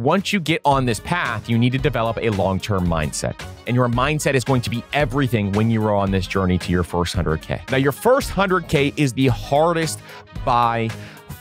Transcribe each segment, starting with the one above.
Once you get on this path, you need to develop a long-term mindset. And your mindset is going to be everything when you are on this journey to your first 100K. Now, your first 100K is the hardest by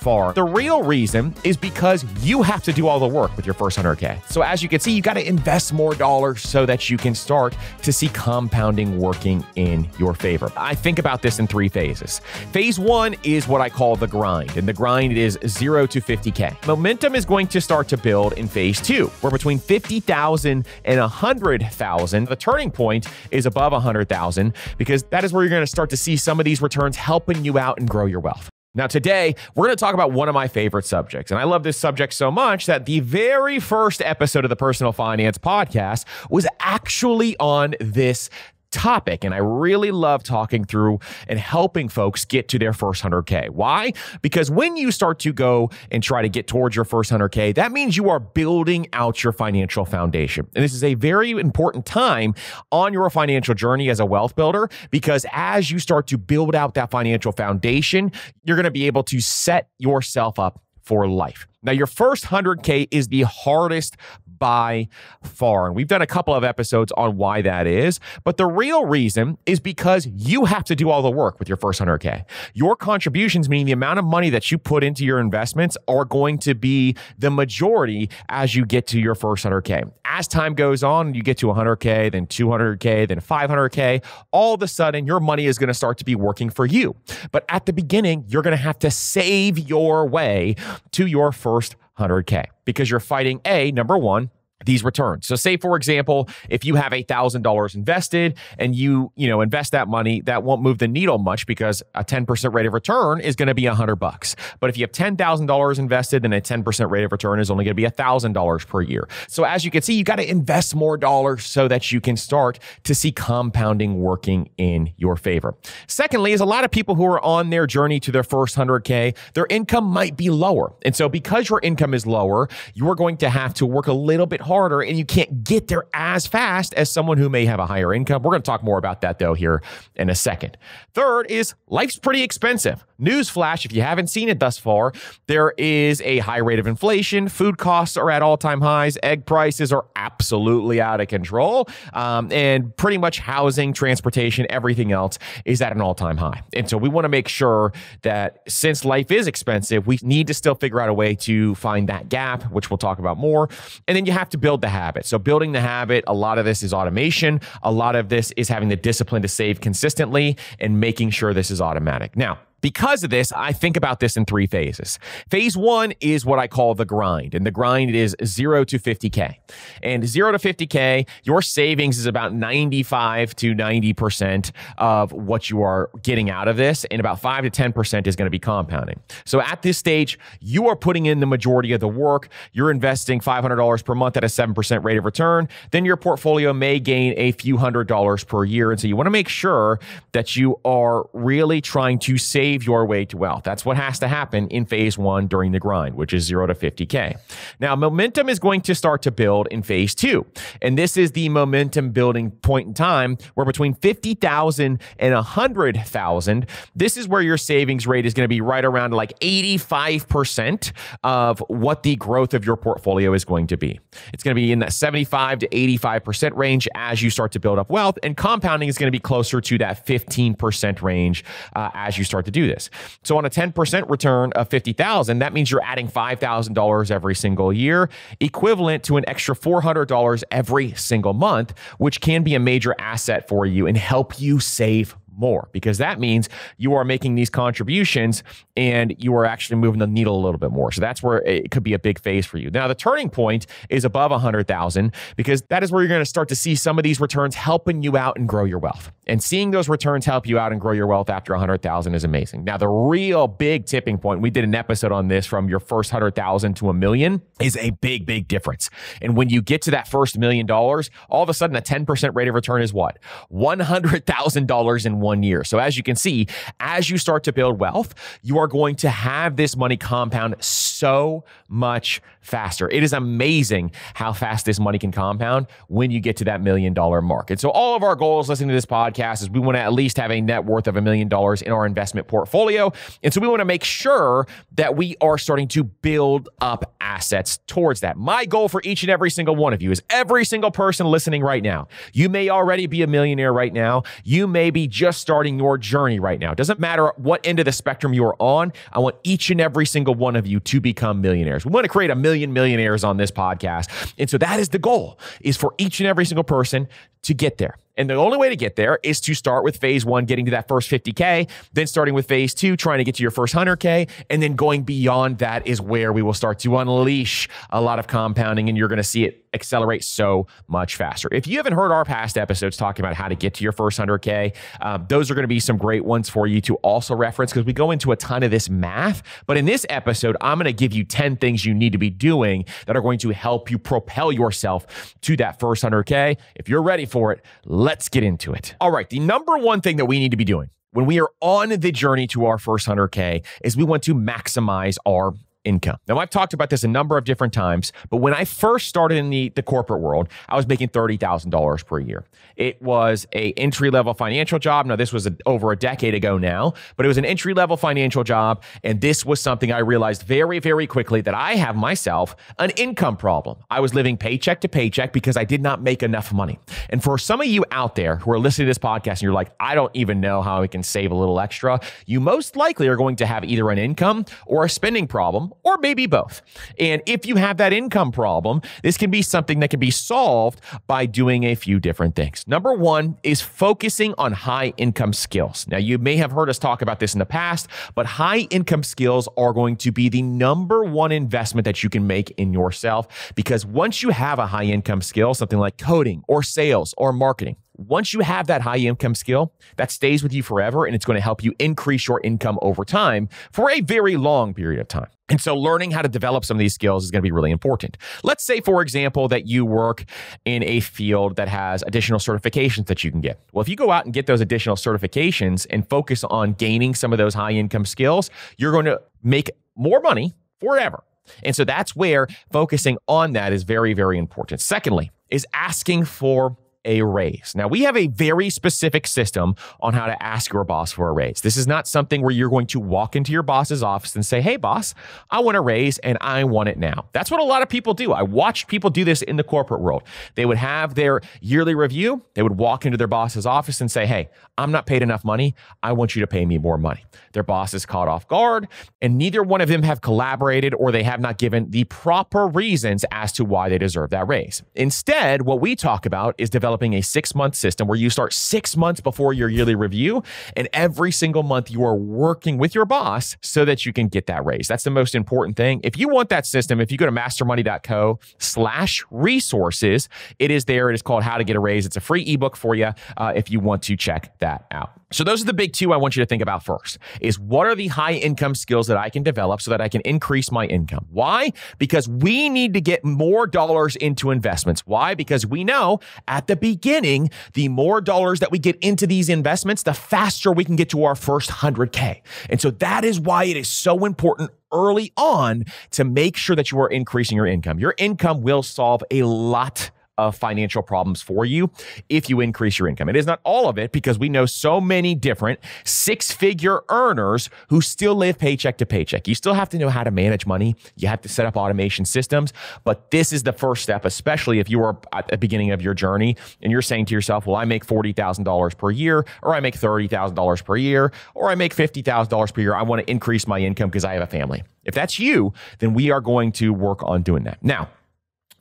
far. The real reason is because you have to do all the work with your first 100K. So as you can see, you got to invest more dollars so that you can start to see compounding working in your favor. I think about this in 3 phases. Phase 1 is what I call the grind, and the grind is 0 to 50K. Momentum is going to start to build in phase 2, where between 50,000 and 100,000, the turning point is above 100,000, because that is where you're going to start to see some of these returns helping you out and grow your wealth. Now, today, we're going to talk about one of my favorite subjects. And I love this subject so much that the very first episode of the Personal Finance Podcast was actually on this topic. And I really love talking through and helping folks get to their first 100K. Why? Because when you start to go and try to get towards your first 100K, that means you are building out your financial foundation. And this is a very important time on your financial journey as a wealth builder, because as you start to build out that financial foundation, you're going to be able to set yourself up for life. Now, your first 100K is the hardest by far. And we've done a couple of episodes on why that is. But the real reason is because you have to do all the work with your first 100K. Your contributions, meaning the amount of money that you put into your investments, are going to be the majority as you get to your first 100K. As time goes on, you get to 100K, then 200K, then 500K, all of a sudden your money is going to start to be working for you. But at the beginning, you're going to have to save your way to your first 100K, because you're fighting number one, these returns. So say, for example, if you have $1,000 invested and you invest that money, that won't move the needle much, because a 10% rate of return is going to be $100. But if you have $10,000 invested, then a 10% rate of return is only going to be $1,000 per year. So as you can see, you got to invest more dollars so that you can start to see compounding working in your favor. Secondly, is a lot of people who are on their journey to their first 100K, their income might be lower. And so because your income is lower, you are going to have to work a little bit harder, and you can't get there as fast as someone who may have a higher income. We're going to talk more about that though here in a second. Third is life's pretty expensive. Newsflash, if you haven't seen it thus far, there is a high rate of inflation. Food costs are at all-time highs. Egg prices are absolutely out of control. And pretty much housing, transportation, everything else is at an all-time high. And so we want to make sure that since life is expensive, we need to still figure out a way to find that gap, which we'll talk about more. And then you have to build the habit. So building the habit, a lot of this is automation. A lot of this is having the discipline to save consistently and making sure this is automatic. Now, because of this, I think about this in 3 phases. Phase 1 is what I call the grind, and the grind is 0 to 50K. And 0 to 50K, your savings is about 95 to 90% of what you are getting out of this, and about 5 to 10% is going to be compounding. So at this stage, you are putting in the majority of the work. You're investing $500 per month at a 7% rate of return. Then your portfolio may gain a few $100s per year. And so you want to make sure that you are really trying to save your way to wealth. That's what has to happen in phase 1 during the grind, which is 0 to 50K. Now, momentum is going to start to build in phase 2. And this is the momentum building point in time where between 50,000 and 100,000, this is where your savings rate is going to be right around like 85% of what the growth of your portfolio is going to be. It's going to be in that 75 to 85% range as you start to build up wealth, and compounding is going to be closer to that 15% range as you start to do this. So on a 10% return of 50,000, that means you're adding $5,000 every single year, equivalent to an extra $400 every single month, which can be a major asset for you and help you save more, because that means you are making these contributions and you are actually moving the needle a little bit more. So that's where it could be a big phase for you. Now, the turning point is above 100,000, because that is where you're going to start to see some of these returns helping you out and grow your wealth. And seeing those returns help you out and grow your wealth after 100,000 is amazing. Now, the real big tipping point, we did an episode on this, from your first 100,000 to $1 million, is a big, big difference. And when you get to that first $1 million, all of a sudden a 10% rate of return is what? $100,000 in 1 year. So as you can see, as you start to build wealth, you are going to have this money compound so much faster. It is amazing how fast this money can compound when you get to that $1 million mark. And so all of our goals listening to this podcast podcast is we want to at least have a net worth of $1 million in our investment portfolio. And so we want to make sure that we are starting to build up assets towards that. My goal for each and every single one of you is every single person listening right now. You may already be a millionaire right now. You may be just starting your journey right now. It doesn't matter what end of the spectrum you're on. I want each and every single one of you to become millionaires. We want to create 1 million millionaires on this podcast. And so that is the goal, is for each and every single person to get there. And the only way to get there is to start with phase 1, getting to that first 50K, then starting with phase 2, trying to get to your first 100K, and then going beyond that is where we will start to unleash a lot of compounding, and you're going to see it accelerate so much faster. If you haven't heard our past episodes talking about how to get to your first 100K, those are going to be some great ones for you to also reference, because we go into a ton of this math. But in this episode, I'm going to give you 10 things you need to be doing that are going to help you propel yourself to that first 100K. If you're ready for it, let's get into it. All right. The number one thing that we need to be doing when we are on the journey to our first 100K is we want to maximize our income. Now, I've talked about this a number of different times, but when I first started in the corporate world, I was making $30,000 per year. It was an entry-level financial job. Now, this was over a decade ago now, but it was an entry-level financial job. And this was something I realized very, very quickly that I have myself an income problem. I was living paycheck to paycheck because I did not make enough money. And for some of you out there who are listening to this podcast and you're like, I don't even know how I can save a little extra, you most likely are going to have either an income or a spending problem, or maybe both. And if you have that income problem, this can be something that can be solved by doing a few different things. Number one is focusing on high income skills. Now, you may have heard us talk about this in the past, but high income skills are going to be the number one investment that you can make in yourself, because once you have a high income skill, something like coding or sales or marketing, once you have that high income skill, that stays with you forever, and it's going to help you increase your income over time for a very long period of time. And so learning how to develop some of these skills is going to be really important. Let's say, for example, that you work in a field that has additional certifications that you can get. Well, if you go out and get those additional certifications and focus on gaining some of those high income skills, you're going to make more money forever. And so that's where focusing on that is very, very important. Secondly, is asking for a raise. Now, we have a very specific system on how to ask your boss for a raise. This is not something where you're going to walk into your boss's office and say, hey, boss, I want a raise and I want it now. That's what a lot of people do. I watched people do this in the corporate world. They would have their yearly review. They would walk into their boss's office and say, hey, I'm not paid enough money. I want you to pay me more money. Their boss is caught off guard, and neither one of them have collaborated, or they have not given the proper reasons as to why they deserve that raise. Instead, what we talk about is developing a 6-month system where you start 6 months before your yearly review, and every single month you are working with your boss so that you can get that raise. That's the most important thing. If you want that system, if you go to mastermoney.co/resources, it is there. It is called How to Get a Raise. It's a free ebook for you if you want to check that out. So those are the big two I want you to think about first, is what are the high income skills that I can develop so that I can increase my income? Why? Because we need to get more dollars into investments. Why? Because we know at the beginning, the more dollars that we get into these investments, the faster we can get to our first 100K. And so that is why it is so important early on to make sure that you are increasing your income. Your income will solve a lot of financial problems for you if you increase your income. It is not all of it, because we know so many different 6-figure earners who still live paycheck to paycheck. You still have to know how to manage money. You have to set up automation systems, but this is the first step, especially if you are at the beginning of your journey and you're saying to yourself, well, I make $40,000 per year, or I make $30,000 per year, or I make $50,000 per year. I want to increase my income because I have a family. If that's you, then we are going to work on doing that. Now,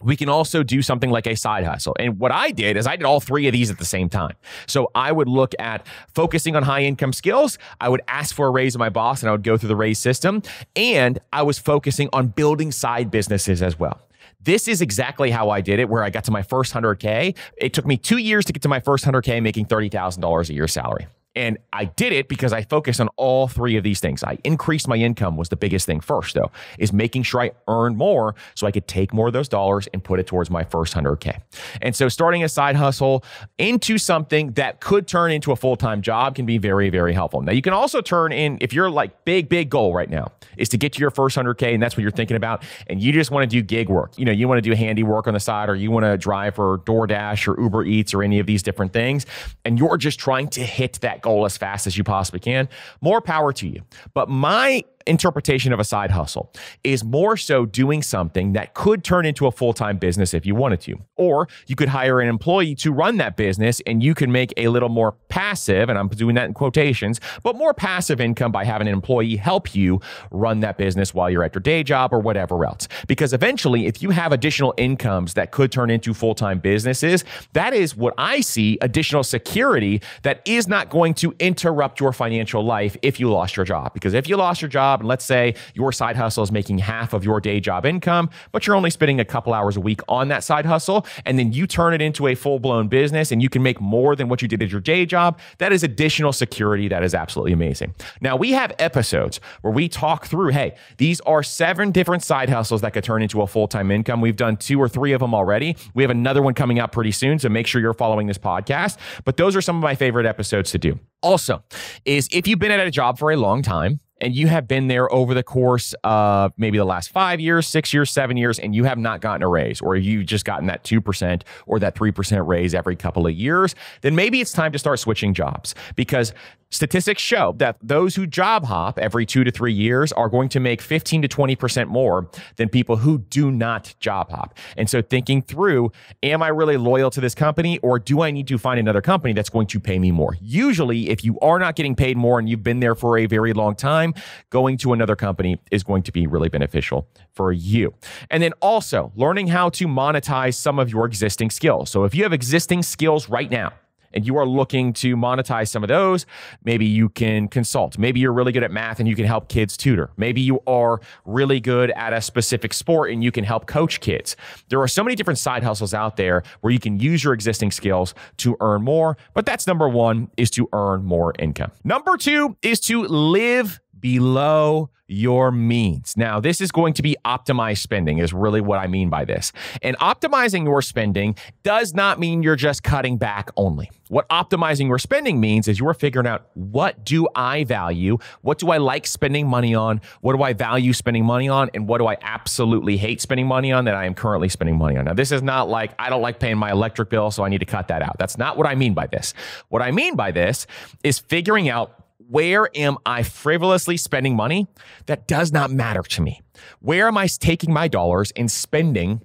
we can also do something like a side hustle. And what I did is I did all three of these at the same time. So I would look at focusing on high income skills. I would ask for a raise of my boss, and I would go through the raise system. And I was focusing on building side businesses as well. This is exactly how I did it, where I got to my first 100K. It took me 2 years to get to my first 100K, making $30,000 a year salary. And I did it because I focused on all three of these things. I increased my income was the biggest thing first, though, is making sure I earned more so I could take more of those dollars and put it towards my first 100K. And so starting a side hustle into something that could turn into a full-time job can be very, very helpful. Now, you can also turn in, if you're like big goal right now is to get to your first 100K, and that's what you're thinking about, and you just want to do gig work. You know, you want to do handy work on the side, or you want to drive for DoorDash or Uber Eats or any of these different things, and you're just trying to hit that goal as fast as you possibly can, more power to you. But my interpretation of a side hustle is more so doing something that could turn into a full-time business if you wanted to. Or you could hire an employee to run that business and you can make a little more passive, and I'm doing that in quotations, but more passive income by having an employee help you run that business while you're at your day job or whatever else. Because eventually, if you have additional incomes that could turn into full-time businesses, that is what I see, additional security that is not going to interrupt your financial life if you lost your job. Because if you lost your job, and let's say your side hustle is making half of your day job income, but you're only spending a couple hours a week on that side hustle, and then you turn it into a full-blown business and you can make more than what you did at your day job, that is additional security that is absolutely amazing. Now, we have episodes where we talk through, hey, these are 7 different side hustles that could turn into a full-time income. We've done 2 or 3 of them already. We have another one coming out pretty soon, so make sure you're following this podcast. But those are some of my favorite episodes to do. Also, is if you've been at a job for a long time, and you have been there over the course of maybe the last 5 years, 6 years, 7 years, and you have not gotten a raise, or you've just gotten that 2% or that 3% raise every couple of years, then maybe it's time to start switching jobs, because statistics show that those who job hop every 2 to 3 years are going to make 15 to 20% more than people who do not job hop. And so thinking through, am I really loyal to this company, or do I need to find another company that's going to pay me more? Usually, if you are not getting paid more and you've been there for a very long time, going to another company is going to be really beneficial for you. And then also learning how to monetize some of your existing skills. So if you have existing skills right now, and you are looking to monetize some of those, maybe you can consult. Maybe you're really good at math and you can help kids tutor. Maybe you are really good at a specific sport and you can help coach kids. There are so many different side hustles out there where you can use your existing skills to earn more. But that's number 1, is to earn more income. Number 2 is to live below your means. Now, this is going to be optimized spending is really what I mean by this. And optimizing your spending does not mean you're just cutting back only. What optimizing your spending means is you're figuring out, what do I value? What do I like spending money on? What do I value spending money on? And what do I absolutely hate spending money on that I am currently spending money on? Now, this is not like, I don't like paying my electric bill, so I need to cut that out. That's not what I mean by this. What I mean by this is figuring out, where am I frivolously spending money that does not matter to me? Where am I taking my dollars and spending?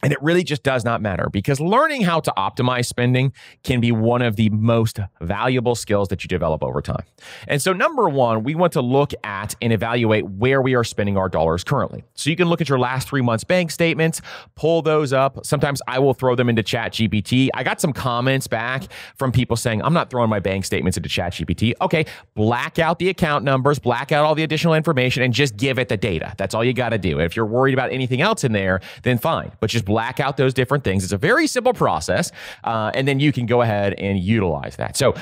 And it really just does not matter, because learning how to optimize spending can be one of the most valuable skills that you develop over time. And so number 1, we want to look at and evaluate where we are spending our dollars currently. So you can look at your last 3 months bank statements, pull those up. Sometimes I will throw them into ChatGPT. I got some comments back from people saying, I'm not throwing my bank statements into ChatGPT. Okay, black out the account numbers, black out all the additional information, and just give it the data. That's all you got to do. If you're worried about anything else in there, then fine. But just black out those different things. It's a very simple process, and then you can go ahead and utilize that. So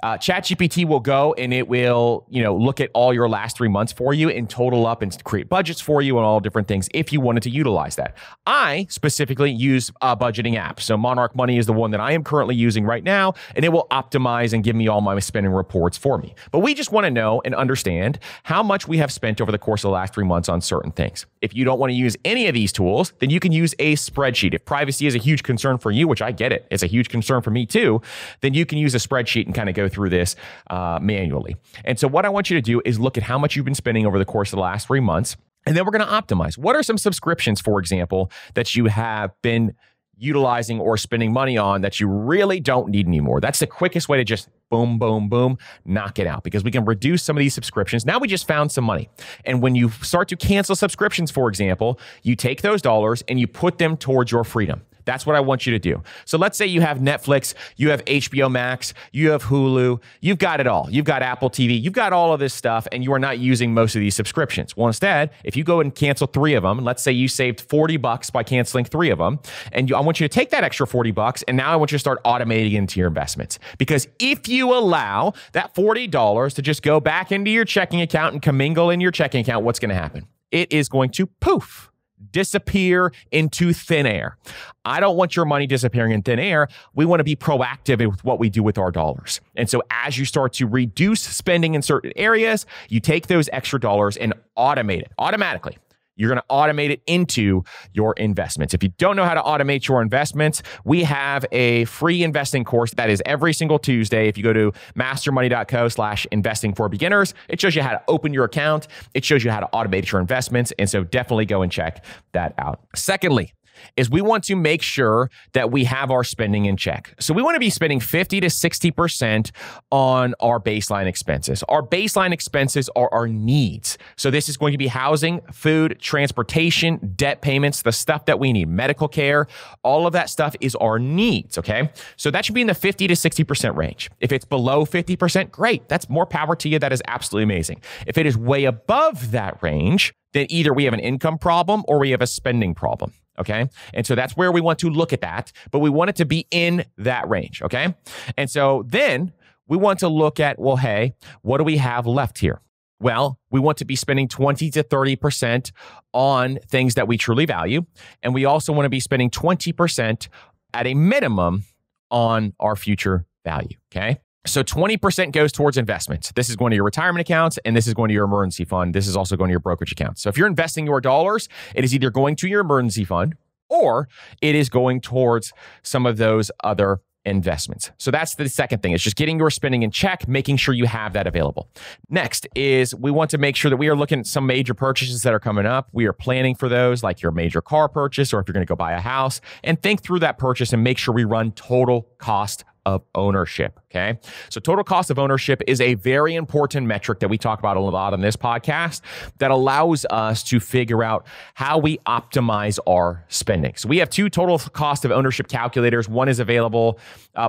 ChatGPT will go and it will, look at all your last 3 months for you and total up and create budgets for you and all different things if you wanted to utilize that. I specifically use a budgeting app. So Monarch Money is the one that I am currently using right now, and it will optimize and give me all my spending reports for me. But we just want to know and understand how much we have spent over the course of the last 3 months on certain things. If you don't want to use any of these tools, then you can use a spreadsheet. If privacy is a huge concern for you, which I get it, it's a huge concern for me too, then you can use a spreadsheet and kind of go through this manually. And so what I want you to do is look at how much you've been spending over the course of the last 3 months, and then we're going to optimize. What are some subscriptions, for example, that you have been utilizing or spending money on that you really don't need anymore? That's the quickest way to just boom, boom, boom, knock it out, because we can reduce some of these subscriptions. Now we just found some money. And when you start to cancel subscriptions, for example, you take those dollars and you put them towards your freedom. That's what I want you to do. So let's say you have Netflix, you have HBO Max, you have Hulu, you've got it all. You've got Apple TV, you've got all of this stuff, and you are not using most of these subscriptions. Well, instead, if you go and cancel 3 of them, let's say you saved $40 by canceling 3 of them, and I want you to take that extra $40, and now I want you to start automating into your investments. Because if you allow that $40 to just go back into your checking account and commingle in your checking account, what's going to happen? It is going to poof, disappear into thin air. I don't want your money disappearing in thin air. We want to be proactive with what we do with our dollars. And so as you start to reduce spending in certain areas, you take those extra dollars and automate it automatically. You're going to automate it into your investments. If you don't know how to automate your investments, we have a free investing course that is every single Tuesday. If you go to mastermoney.co/investing for beginners, it shows you how to open your account. It shows you how to automate your investments. And so definitely go and check that out. Secondly, is we want to make sure that we have our spending in check. So we want to be spending 50 to 60% on our baseline expenses. Our baseline expenses are our needs. So this is going to be housing, food, transportation, debt payments, the stuff that we need, medical care, all of that stuff is our needs, okay? So that should be in the 50 to 60% range. If it's below 50%, great. That's more power to you. That is absolutely amazing. If it is way above that range, then either we have an income problem or we have a spending problem. Okay. And so that's where we want to look at that, but we want it to be in that range. Okay. And so then we want to look at, well, hey, what do we have left here? Well, we want to be spending 20 to 30% on things that we truly value. And we also want to be spending 20% at a minimum on our future value. Okay. So 20% goes towards investments. This is going to your retirement accounts, and this is going to your emergency fund. This is also going to your brokerage accounts. So if you're investing your dollars, it is either going to your emergency fund or it is going towards some of those other investments. So that's the second thing. It's just getting your spending in check, making sure you have that available. Next is we want to make sure that we are looking at some major purchases that are coming up. We are planning for those, like your major car purchase, or if you're going to go buy a house, and think through that purchase and make sure we run total cost of ownership. Okay. So total cost of ownership is a very important metric that we talk about a lot on this podcast that allows us to figure out how we optimize our spending. So we have 2 total cost of ownership calculators. One is available.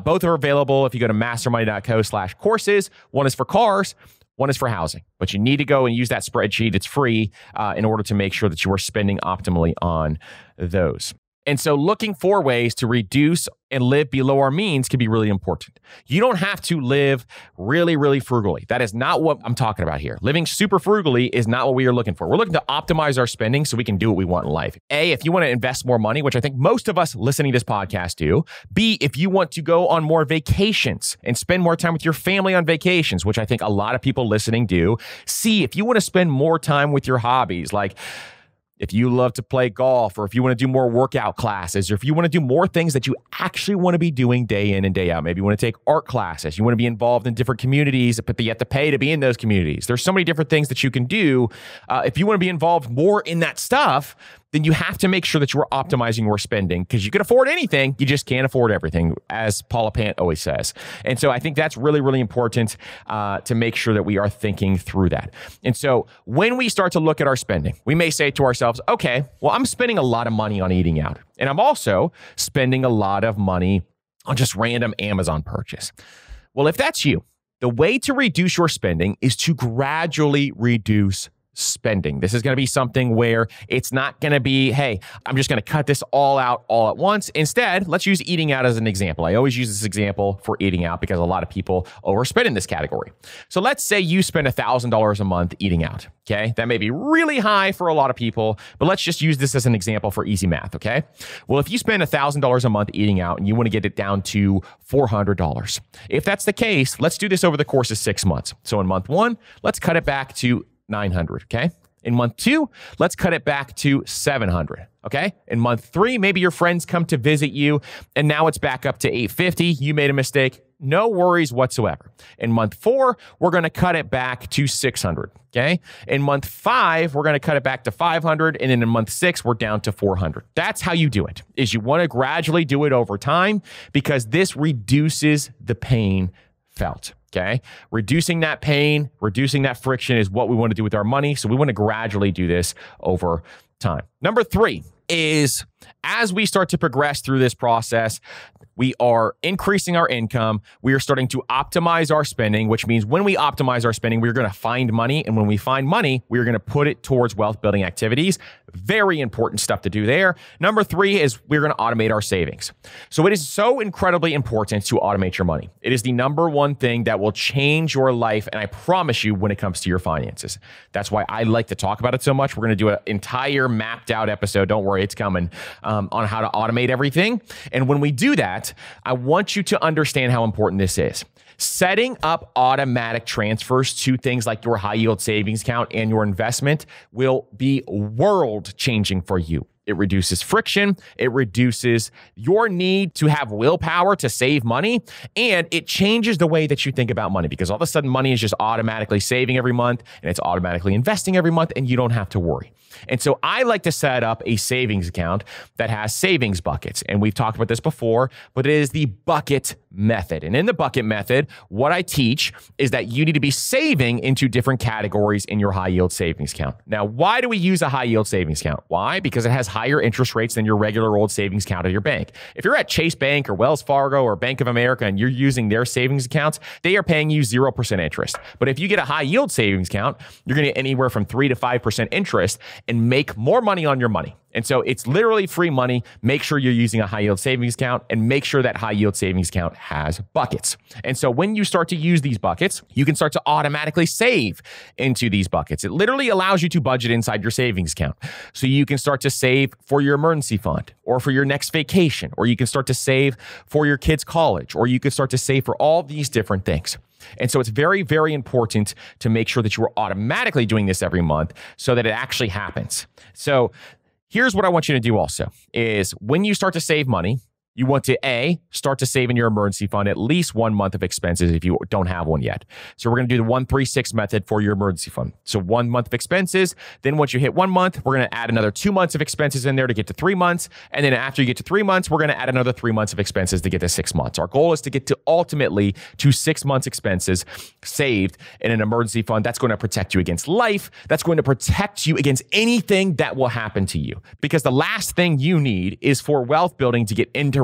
Both are available if you go to mastermoney.co/courses. One is for cars. One is for housing, but you need to go and use that spreadsheet. It's free in order to make sure that you are spending optimally on those. And so looking for ways to reduce and live below our means can be really important. You don't have to live really, really frugally. That is not what I'm talking about here. Living super frugally is not what we are looking for. We're looking to optimize our spending so we can do what we want in life. A, if you want to invest more money, which I think most of us listening to this podcast do. B, if you want to go on more vacations and spend more time with your family on vacations, which I think a lot of people listening do. C, if you want to spend more time with your hobbies, like if you love to play golf, or if you want to do more workout classes, or if you want to do more things that you actually want to be doing day in and day out. Maybe you want to take art classes. You want to be involved in different communities, but you have to pay to be in those communities. There's so many different things that you can do. If you want to be involved more in that stuff, then you have to make sure that you are optimizing your spending, because you can afford anything. You just can't afford everything, as Paula Pant always says. And so I think that's really, really important to make sure that we are thinking through that. And so when we start to look at our spending, we may say to ourselves, okay, well, I'm spending a lot of money on eating out. And I'm also spending a lot of money on just random Amazon purchase. Well, if that's you, the way to reduce your spending is to gradually reduce spending. This is going to be something where it's not going to be, hey, I'm just going to cut this all out all at once. Instead, let's use eating out as an example. I always use this example for eating out because a lot of people overspend in this category. So let's say you spend $1,000 a month eating out. Okay. That may be really high for a lot of people, but let's just use this as an example for easy math. Okay. Well, if you spend $1,000 a month eating out and you want to get it down to $400, if that's the case, let's do this over the course of 6 months. So in month 1, let's cut it back to $900. Okay. In month 2, let's cut it back to $700. Okay. In month 3, maybe your friends come to visit you and now it's back up to $850. You made a mistake. No worries whatsoever. In month 4, we're going to cut it back to $600. Okay. In month 5, we're going to cut it back to $500. And then in month 6, we're down to $400. That's how you do it, is you want to gradually do it over time, because this reduces the pain felt. Okay. Reducing that pain, reducing that friction is what we want to do with our money. So we want to gradually do this over time. Number 3 is As we start to progress through this process, we are increasing our income. We are starting to optimize our spending, which means when we optimize our spending, we're going to find money. And when we find money, we're going to put it towards wealth building activities. Very important stuff to do there. Number 3 is we're going to automate our savings. So it is so incredibly important to automate your money. It is the number one thing that will change your life. And I promise you, when it comes to your finances, that's why I like to talk about it so much. We're going to do an entire mapped out episode. Don't worry, it's coming on how to automate everything. And when we do that, I want you to understand how important this is. Setting up automatic transfers to things like your high yield savings account and your investment will be world changing for you. It reduces friction. It reduces your need to have willpower to save money. And it changes the way that you think about money, because all of a sudden money is just automatically saving every month and it's automatically investing every month and you don't have to worry. And so I like to set up a savings account that has savings buckets. And we've talked about this before, but it is the bucket method. And in the bucket method, what I teach is that you need to be saving into different categories in your high yield savings account. Now, why do we use a high yield savings account? Why? Because it has higher interest rates than your regular old savings account at your bank. If you're at Chase Bank or Wells Fargo or Bank of America and you're using their savings accounts, they are paying you 0% interest. But if you get a high yield savings account, you're going to get anywhere from 3 to 5% interest and make more money on your money. And so it's literally free money. Make sure you're using a high yield savings account and make sure that high yield savings account has buckets. And so when you start to use these buckets, you can start to automatically save into these buckets. It literally allows you to budget inside your savings account. So you can start to save for your emergency fund or for your next vacation, or you can start to save for your kids' college, or you can start to save for all these different things. And so it's very, very important to make sure that you are automatically doing this every month so that it actually happens. So here's what I want you to do also is when you start to save money, you want to start to save in your emergency fund at least 1 month of expenses if you don't have one yet. So we're going to do the 1-3-6 method for your emergency fund. So 1 month of expenses. Then once you hit 1 month, we're going to add another 2 months of expenses in there to get to 3 months. And then after you get to 3 months, we're going to add another 3 months of expenses to get to 6 months. Our goal is to get to ultimately to 6 months expenses saved in an emergency fund. That's going to protect you against life. That's going to protect you against anything that will happen to you. Because the last thing you need is for wealth building to get interrupted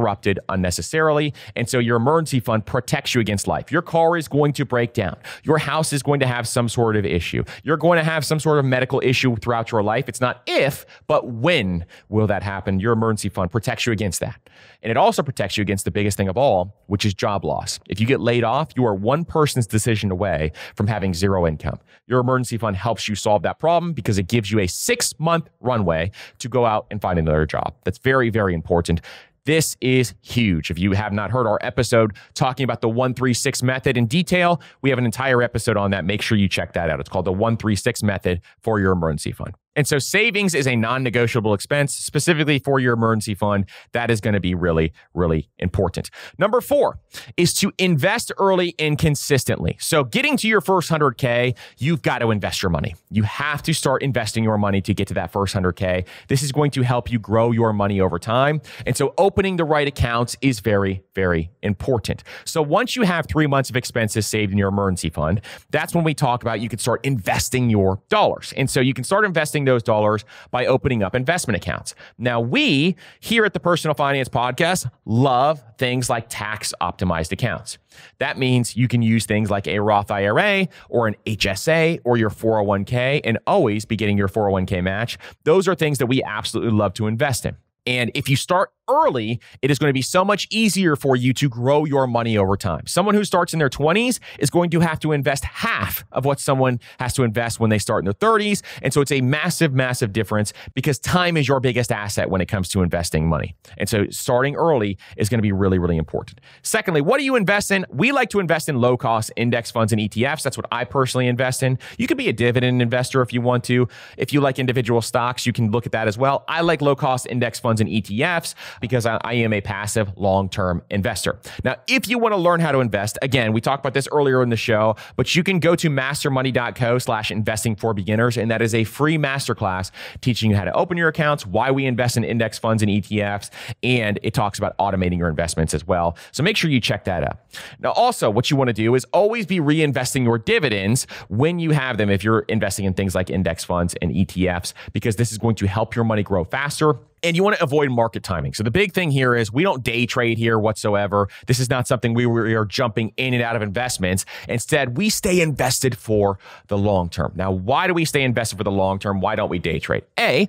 unnecessarily. And so your emergency fund protects you against life. Your car is going to break down. Your house is going to have some sort of issue. You're going to have some sort of medical issue throughout your life. It's not if, but when will that happen? Your emergency fund protects you against that. And it also protects you against the biggest thing of all, which is job loss. If you get laid off, you are one person's decision away from having zero income. Your emergency fund helps you solve that problem because it gives you a 6-month runway to go out and find another job. That's very, very important. This is huge. If you have not heard our episode talking about the 1-3-6 method in detail, we have an entire episode on that. Make sure you check that out. It's called the 1-3-6 method for your emergency fund. And so savings is a non-negotiable expense, specifically for your emergency fund. That is going to be really, really important. Number 4 is to invest early and consistently. So getting to your first 100K, you've got to invest your money. You have to start investing your money to get to that first 100K. This is going to help you grow your money over time. And so opening the right accounts is very, very important. So once you have 3 months of expenses saved in your emergency fund, that's when we talk about you can start investing your dollars. And so you can start investing those dollars by opening up investment accounts. Now, we here at the Personal Finance Podcast love things like tax optimized accounts. That means you can use things like a Roth IRA or an HSA or your 401k and always be getting your 401k match. Those are things that we absolutely love to invest in. And if you start early, it is going to be so much easier for you to grow your money over time. Someone who starts in their 20s is going to have to invest half of what someone has to invest when they start in their 30s. And so it's a massive, massive difference because time is your biggest asset when it comes to investing money. And so starting early is going to be really, really important. Secondly, what do you invest in? We like to invest in low-cost index funds and ETFs. That's what I personally invest in. You could be a dividend investor if you want to. If you like individual stocks, you can look at that as well. I like low-cost index funds and ETFs because I am a passive long-term investor. Now, if you want to learn how to invest, again, we talked about this earlier in the show, but you can go to mastermoney.co/investing for beginners, and that is a free masterclass teaching you how to open your accounts, why we invest in index funds and ETFs, and it talks about automating your investments as well. So make sure you check that out. Now, also, what you want to do is always be reinvesting your dividends when you have them if you're investing in things like index funds and ETFs, because this is going to help your money grow faster. And you want to avoid market timing. So the big thing here is we don't day trade here whatsoever. This is not something we are jumping in and out of investments. Instead, we stay invested for the long term. Now, why do we stay invested for the long term? Why don't we day trade? A,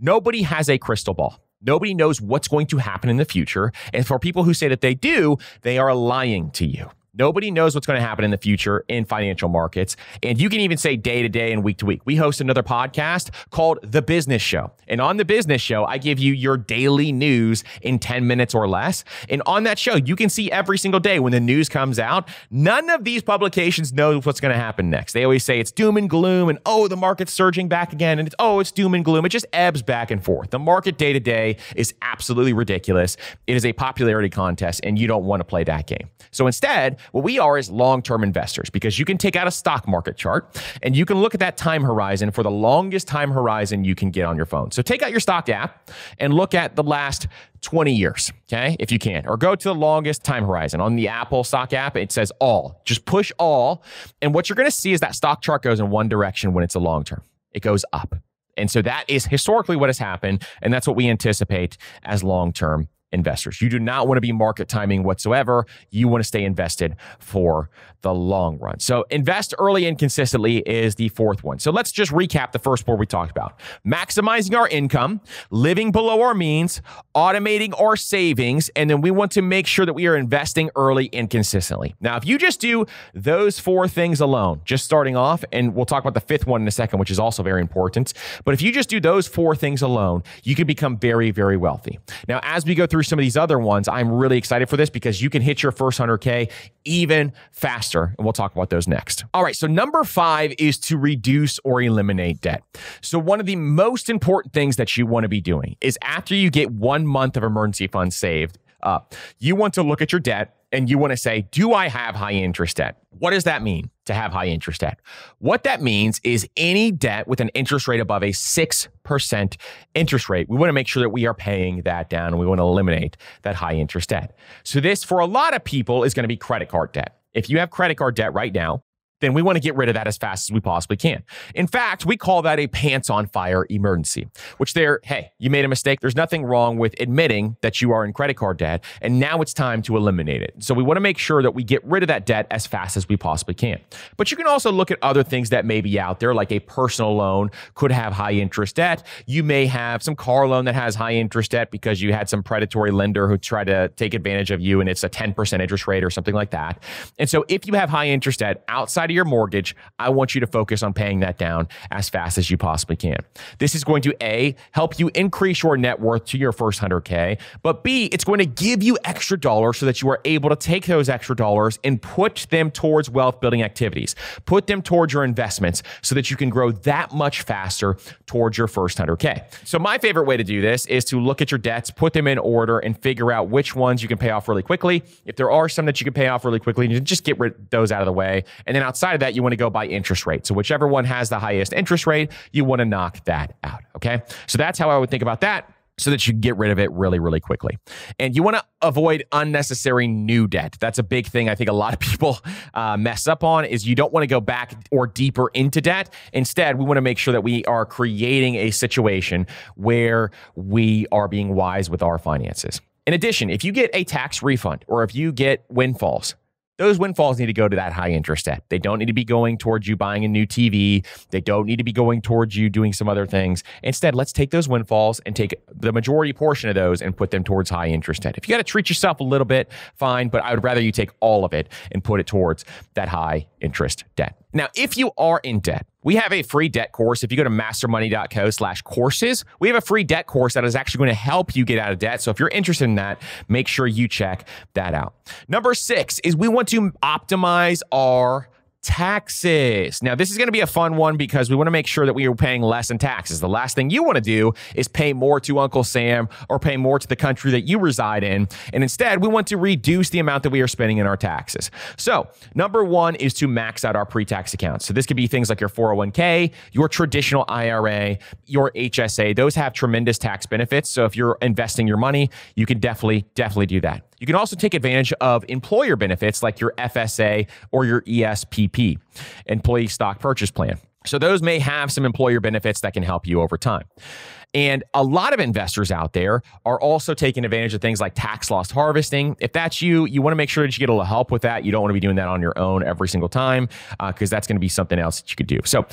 nobody has a crystal ball. Nobody knows what's going to happen in the future. And for people who say that they do, they are lying to you. Nobody knows what's going to happen in the future in financial markets. And you can even say day to day and week to week. We host another podcast called The Business Show. And on The Business Show, I give you your daily news in 10 minutes or less. And on that show, you can see every single day when the news comes out, none of these publications know what's going to happen next. They always say it's doom and gloom and, oh, the market's surging back again. And it's doom and gloom. It just ebbs back and forth. The market day to day is absolutely ridiculous. It is a popularity contest and you don't want to play that game. So instead, what we are is long-term investors, because you can take out a stock market chart and you can look at that time horizon for the longest time horizon you can get on your phone. So take out your stock app and look at the last 20 years, okay, if you can, or go to the longest time horizon. On the Apple stock app, it says all. Just push all. And what you're going to see is that stock chart goes in one direction when it's a long term. It goes up. And so that is historically what has happened. And that's what we anticipate as long-term investors. You do not want to be market timing whatsoever. You want to stay invested for the long run. So invest early and consistently is the fourth one. So let's just recap the first four we talked about. Maximizing our income, living below our means, automating our savings, and then we want to make sure that we are investing early and consistently. Now, if you just do those four things alone, just starting off, and we'll talk about the fifth one in a second, which is also very important, but if you just do those four things alone, you can become very, very wealthy. Now, as we go through some of these other ones, I'm really excited for this because you can hit your first 100K even faster. And we'll talk about those next. All right. So number 5 is to reduce or eliminate debt. So one of the most important things that you want to be doing is after you get 1 month of emergency funds saved up, you want to look at your debt and you want to say, do I have high interest debt? What does that mean to have high interest debt? What that means is any debt with an interest rate above a 6% interest rate. We want to make sure that we are paying that down and we want to eliminate that high interest debt. So this, for a lot of people, is going to be credit card debt. If you have credit card debt right now, then we want to get rid of that as fast as we possibly can. In fact, we call that a pants on fire emergency, which hey, you made a mistake. There's nothing wrong with admitting that you are in credit card debt, and now it's time to eliminate it. So we want to make sure that we get rid of that debt as fast as we possibly can. But you can also look at other things that may be out there, like a personal loan could have high interest debt. You may have some car loan that has high interest debt because you had some predatory lender who tried to take advantage of you and it's a 10% interest rate or something like that. And so if you have high interest debt outside of your mortgage, I want you to focus on paying that down as fast as you possibly can. This is going to A, help you increase your net worth to your first 100K, but B, it's going to give you extra dollars so that you are able to take those extra dollars and put them towards wealth building activities, put them towards your investments so that you can grow that much faster towards your first 100K. So my favorite way to do this is to look at your debts, put them in order, and figure out which ones you can pay off really quickly. If there are some that you can pay off really quickly, you just get rid of those out of the way. And then outside of that, you want to go by interest rate. So whichever one has the highest interest rate, you want to knock that out. Okay. So that's how I would think about that, so that you can get rid of it really, really quickly. And you want to avoid unnecessary new debt. That's a big thing I think a lot of people mess up on, is you don't want to go back or deeper into debt. Instead, we want to make sure that we are creating a situation where we are being wise with our finances. In addition, if you get a tax refund or if you get windfalls, those windfalls need to go to that high interest debt. They don't need to be going towards you buying a new TV. They don't need to be going towards you doing some other things. Instead, let's take those windfalls and take the majority portion of those and put them towards high interest debt. If you got to treat yourself a little bit, fine, but I would rather you take all of it and put it towards that high interest debt. Now, if you are in debt, we have a free debt course. If you go to mastermoney.co/courses, we have a free debt course that is actually going to help you get out of debt. So if you're interested in that, make sure you check that out. Number 6 is we want to optimize our taxes. Now, this is going to be a fun one because we want to make sure that we are paying less in taxes. The last thing you want to do is pay more to Uncle Sam or pay more to the country that you reside in. And instead, we want to reduce the amount that we are spending in our taxes. So number 1 is to max out our pre-tax accounts. So this could be things like your 401k, your traditional IRA, your HSA. Those have tremendous tax benefits. So if you're investing your money, you can definitely do that. You can also take advantage of employer benefits like your FSA or your ESPP, Employee Stock Purchase Plan. So those may have some employer benefits that can help you over time. And a lot of investors out there are also taking advantage of things like tax loss harvesting. If that's you, you want to make sure that you get a little help with that. You don't want to be doing that on your own every single time because that's going to be something else that you could do. So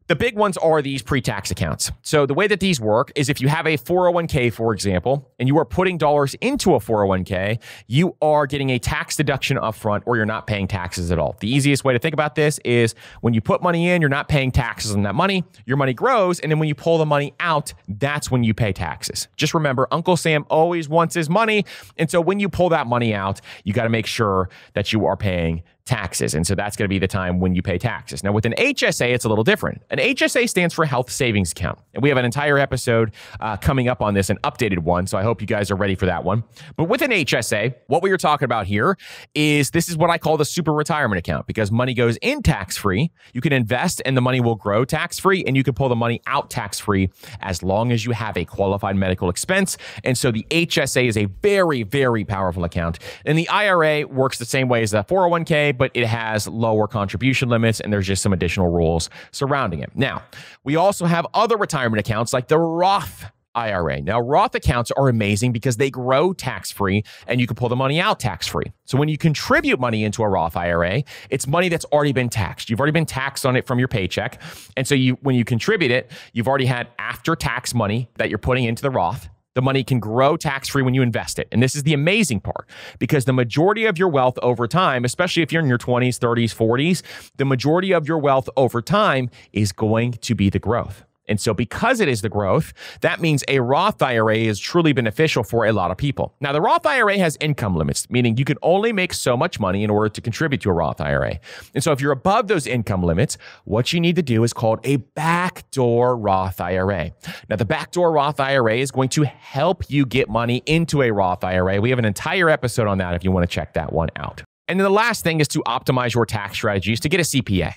the big ones are these pre-tax accounts. So the way that these work is if you have a 401k, for example, and you are putting dollars into a 401k, you are getting a tax deduction upfront or you're not paying taxes at all. The easiest way to think about this is when you put money in, you're not paying taxes on that money. Your money grows. And then when you pull the money out, that's when you pay taxes. Just remember, Uncle Sam always wants his money. And so when you pull that money out, you got to make sure that you are paying taxes. And so that's going to be the time when you pay taxes. Now, with an HSA, it's a little different. An HSA stands for Health Savings Account. And we have an entire episode coming up on this, an updated one. So I hope you guys are ready for that one. But with an HSA, what we are talking about here is this is what I call the super retirement account because money goes in tax-free. You can invest and the money will grow tax-free and you can pull the money out tax-free as long as you have a qualified medical expense. And so the HSA is a very, very powerful account. And the IRA works the same way as the 401k, but it has lower contribution limits and there's just some additional rules surrounding it. Now, we also have other retirement accounts like the Roth IRA. Now, Roth accounts are amazing because they grow tax-free and you can pull the money out tax-free. So when you contribute money into a Roth IRA, it's money that's already been taxed. You've already been taxed on it from your paycheck. And so when you contribute it, you've already had after-tax money that you're putting into the Roth. The money can grow tax-free when you invest it. And this is the amazing part because the majority of your wealth over time, especially if you're in your 20s, 30s, 40s, the majority of your wealth over time is going to be the growth. And so because it is the growth, that means a Roth IRA is truly beneficial for a lot of people. Now, the Roth IRA has income limits, meaning you can only make so much money in order to contribute to a Roth IRA. And so if you're above those income limits, what you need to do is called a backdoor Roth IRA. Now, the backdoor Roth IRA is going to help you get money into a Roth IRA. We have an entire episode on that if you want to check that one out. And then the last thing is to optimize your tax strategies to get a CPA.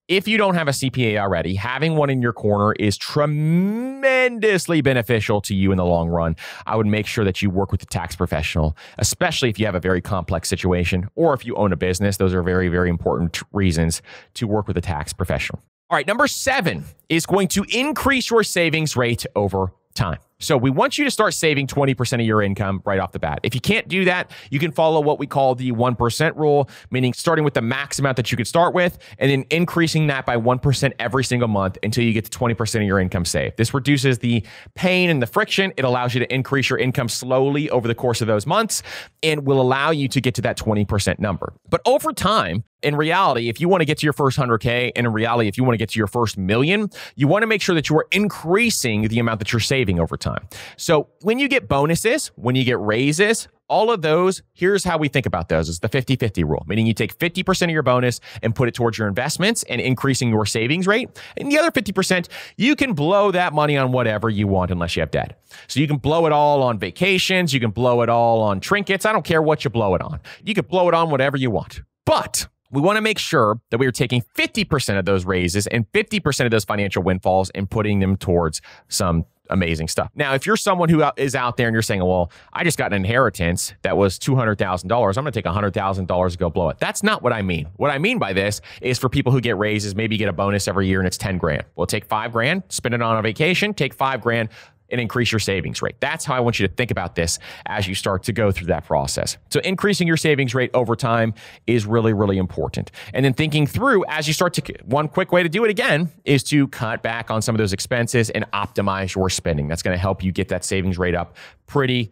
If you don't have a CPA already, having one in your corner is tremendously beneficial to you in the long run. I would make sure that you work with a tax professional, especially if you have a very complex situation or if you own a business. Those are very, very important reasons to work with a tax professional. All right, number 7 is going to increase your savings rate over time. So we want you to start saving 20% of your income right off the bat. If you can't do that, you can follow what we call the 1% rule, meaning starting with the max amount that you could start with and then increasing that by 1% every single month until you get to 20% of your income saved. This reduces the pain and the friction. It allows you to increase your income slowly over the course of those months and will allow you to get to that 20% number. But over time, in reality, if you want to get to your first 100K, and in reality, if you want to get to your first million, you want to make sure that you are increasing the amount that you're saving over time. So when you get bonuses, when you get raises, all of those, here's how we think about those. It's the 50-50 rule, meaning you take 50% of your bonus and put it towards your investments and increasing your savings rate. And the other 50%, you can blow that money on whatever you want unless you have debt. So you can blow it all on vacations. You can blow it all on trinkets. I don't care what you blow it on. You can blow it on whatever you want. But we want to make sure that we are taking 50% of those raises and 50% of those financial windfalls and putting them towards some amazing stuff. Now, if you're someone who is out there and you're saying, well, I just got an inheritance that was $200,000. I'm going to take $100,000 to go blow it. That's not what I mean. What I mean by this is for people who get raises, maybe you get a bonus every year and it's 10 grand. Well, take 5 grand, spend it on a vacation, take 5 grand and increase your savings rate. That's how I want you to think about this as you start to go through that process. So increasing your savings rate over time is really, really important. And then thinking through as you start to, one quick way to do it again is to cut back on some of those expenses and optimize your spending. That's going to help you get that savings rate up pretty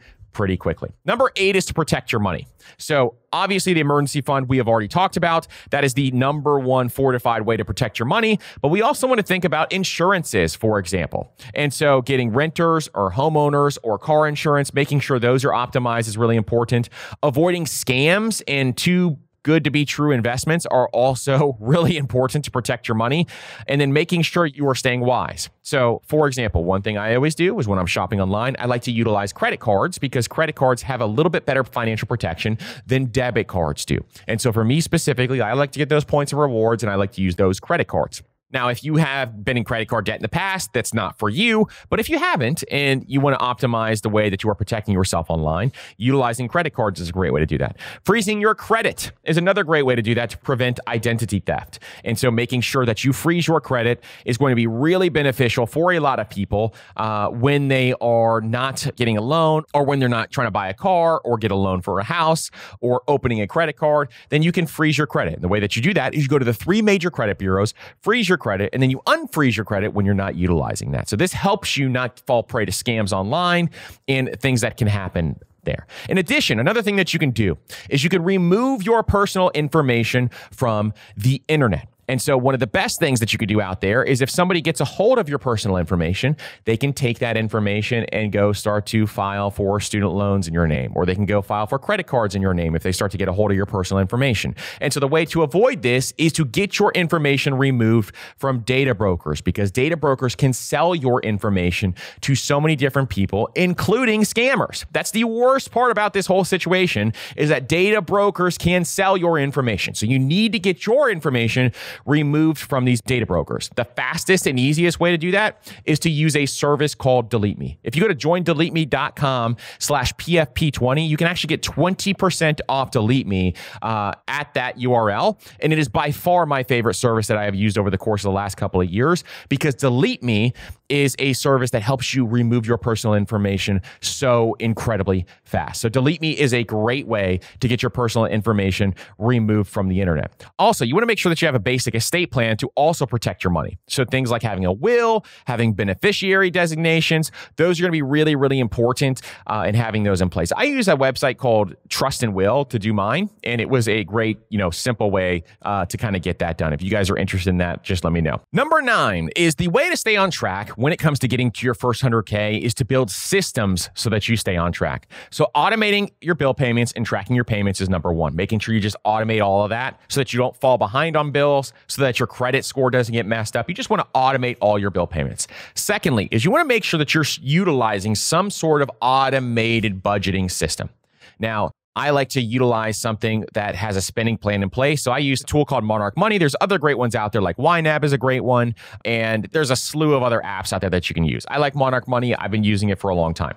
quickly. Number 8 is to protect your money. So obviously the emergency fund we have already talked about. That is the number one fortified way to protect your money. But we also want to think about insurances, for example. And so getting renters or homeowners or car insurance, making sure those are optimized is really important. Avoiding scams and too good to be true investments are also really important to protect your money. And then making sure you are staying wise. So for example, one thing I always do is when I'm shopping online, I like to utilize credit cards because credit cards have a little bit better financial protection than debit cards do. And so for me specifically, I like to get those points and rewards and I like to use those credit cards. Now, if you have been in credit card debt in the past, that's not for you. But if you haven't and you want to optimize the way that you are protecting yourself online, utilizing credit cards is a great way to do that. Freezing your credit is another great way to do that to prevent identity theft. And so making sure that you freeze your credit is going to be really beneficial for a lot of people when they are not getting a loan, or when they're not trying to buy a car or get a loan for a house or opening a credit card. Then you can freeze your credit. And the way that you do that is you go to the 3 major credit bureaus, freeze your credit, and then you unfreeze your credit when you're not utilizing that. So this helps you not fall prey to scams online and things that can happen there. In addition, another thing that you can do is you can remove your personal information from the internet. And so one of the best things that you could do out there is if somebody gets a hold of your personal information, they can take that information and go start to file for student loans in your name, or they can go file for credit cards in your name if they start to get a hold of your personal information. And so the way to avoid this is to get your information removed from data brokers, because data brokers can sell your information to so many different people, including scammers. That's the worst part about this whole situation, is that data brokers can sell your information. So you need to get your information removed from these data brokers. The fastest and easiest way to do that is to use a service called Delete Me. If you go to joindeleteme.com/PFP20, you can actually get 20% off Delete Me at that URL. And it is by far my favorite service that I have used over the course of the last couple of years, because Delete Me is a service that helps you remove your personal information so incredibly fast. So Delete Me is a great way to get your personal information removed from the internet. Also, you want to make sure that you have a basic estate plan to also protect your money. So things like having a will, having beneficiary designations, those are going to be really, really important in having those in place. I use a website called Trust and Will to do mine, and it was a great, simple way to kind of get that done. If you guys are interested in that, just let me know. Number 9 is the way to stay on track when it comes to getting to your first 100K is to build systems so that you stay on track. So automating your bill payments and tracking your payments is number 1. Making sure you just automate all of that so that you don't fall behind on bills, so that your credit score doesn't get messed up. You just want to automate all your bill payments. Secondly, is you want to make sure that you're utilizing some sort of automated budgeting system. Now, I like to utilize something that has a spending plan in place. So I use a tool called Monarch Money. There's other great ones out there, like YNAB is a great one. And there's a slew of other apps out there that you can use. I like Monarch Money. I've been using it for a long time.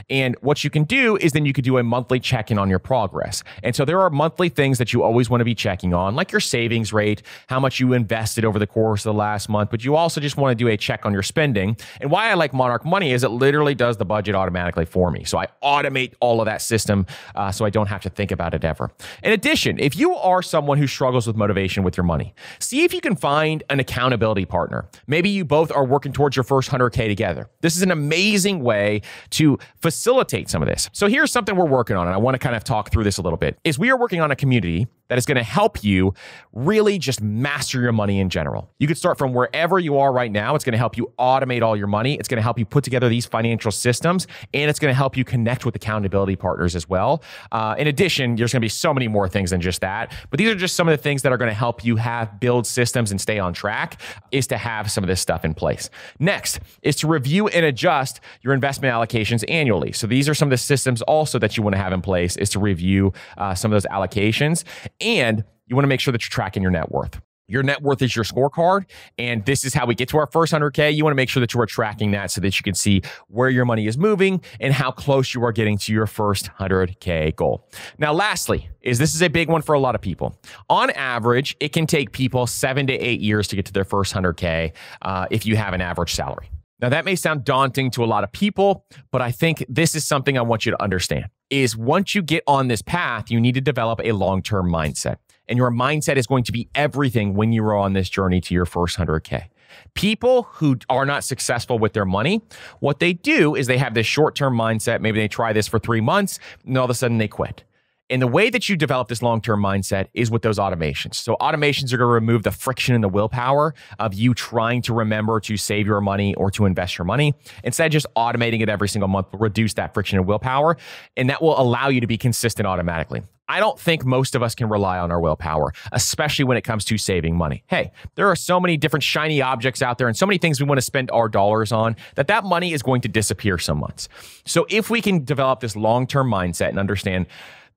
And what you can do is then you could do a monthly check-in on your progress. And so there are monthly things that you always want to be checking on, like your savings rate, how much you invested over the course of the last month. But you also just want to do a check on your spending. And why I like Monarch Money is it literally does the budget automatically for me. So I automate all of that system so I don't have to think about it ever. In addition, if you are someone who struggles with motivation with your money, see if you can find an accountability partner. Maybe you both are working towards your first 100K together. This is an amazing way to facilitate some of this. So here's something we're working on, and I want to kind of talk through this a little bit, is we are working on a community that is going to help you really just master your money in general. You could start from wherever you are right now. It's going to help you automate all your money. It's going to help you put together these financial systems, and it's going to help you connect with accountability partners as well. In addition, there's going to be so many more things than just that, but these are just some of the things that are going to help you build systems and stay on track, is to have some of this stuff in place. Next is to review and adjust your investment allocations annually. So these are some of the systems also that you want to have in place, is to review some of those allocations. And you want to make sure that you're tracking your net worth. Your net worth is your scorecard, and this is how we get to our first 100K. You want to make sure that you are tracking that so that you can see where your money is moving and how close you are getting to your first 100K goal. Now, lastly, this is a big one for a lot of people. On average, it can take people 7 to 8 years to get to their first 100K if you have an average salary. Now, that may sound daunting to a lot of people, but I think this is something I want you to understand, is once you get on this path, you need to develop a long-term mindset. And your mindset is going to be everything when you are on this journey to your first 100K. People who are not successful with their money, what they do is they have this short-term mindset. Maybe they try this for 3 months, and all of a sudden they quit. And the way that you develop this long-term mindset is with those automations. So automations are going to remove the friction and the willpower of you trying to remember to save your money or to invest your money. Instead, just automating it every single month will reduce that friction and willpower, and that will allow you to be consistent automatically. I don't think most of us can rely on our willpower, especially when it comes to saving money. Hey, there are so many different shiny objects out there and so many things we want to spend our dollars on that money is going to disappear some months. So if we can develop this long-term mindset and understand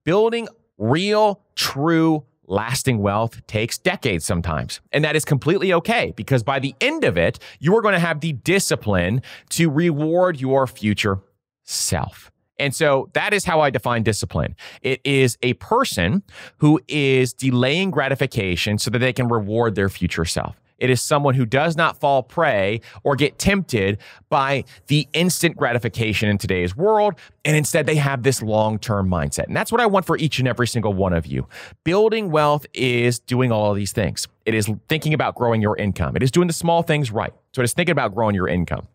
building real, true, lasting wealth takes decades sometimes. And that is completely okay, because by the end of it, you are going to have the discipline to reward your future self. And so that is how I define discipline. It is a person who is delaying gratification so that they can reward their future self. It is someone who does not fall prey or get tempted by the instant gratification in today's world. And instead, they have this long-term mindset. And that's what I want for each and every single one of you. Building wealth is doing all of these things. It is thinking about growing your income. It is doing the small things right. So it is thinking about growing your income.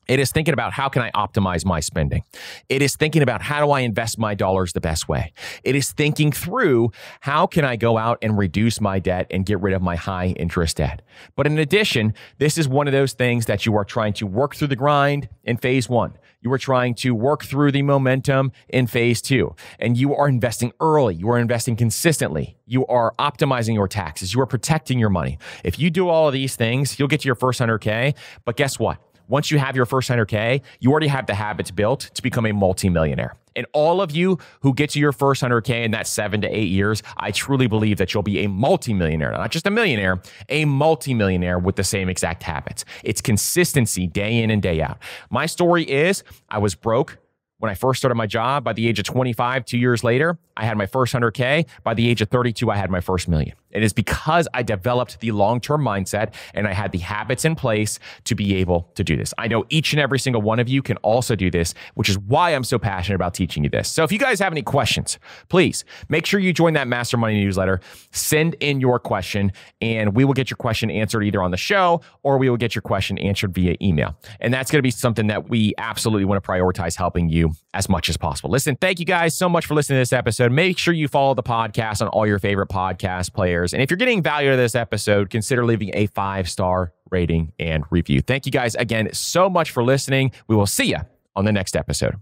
It is thinking about how can I optimize my spending. It is thinking about how do I invest my dollars the best way. It is thinking through how can I go out and reduce my debt and get rid of my high interest debt. But in addition, this is one of those things that you are trying to work through the grind in phase one. You are trying to work through the momentum in phase two. And you are investing early. You are investing consistently. You are optimizing your taxes. You are protecting your money. If you do all of these things, you'll get to your first 100K. But guess what? Once you have your first 100K, you already have the habits built to become a multimillionaire. And all of you who get to your first 100K in that 7 to 8 years, I truly believe that you'll be a multimillionaire, not just a millionaire, a multimillionaire with the same exact habits. It's consistency day in and day out. My story is I was broke when I first started my job. By the age of 25, 2 years later, I had my first 100K. By the age of 32, I had my first million. It is because I developed the long-term mindset and I had the habits in place to be able to do this. I know each and every single one of you can also do this, which is why I'm so passionate about teaching you this. So if you guys have any questions, please make sure you join that Master Money newsletter. Send in your question and we will get your question answered either on the show or we will get your question answered via email. And that's going to be something that we absolutely want to prioritize helping you as much as possible. Listen, thank you guys so much for listening to this episode. Make sure you follow the podcast on all your favorite podcast players. And if you're getting value out of this episode, consider leaving a 5-star rating and review. Thank you guys again so much for listening. We will see you on the next episode.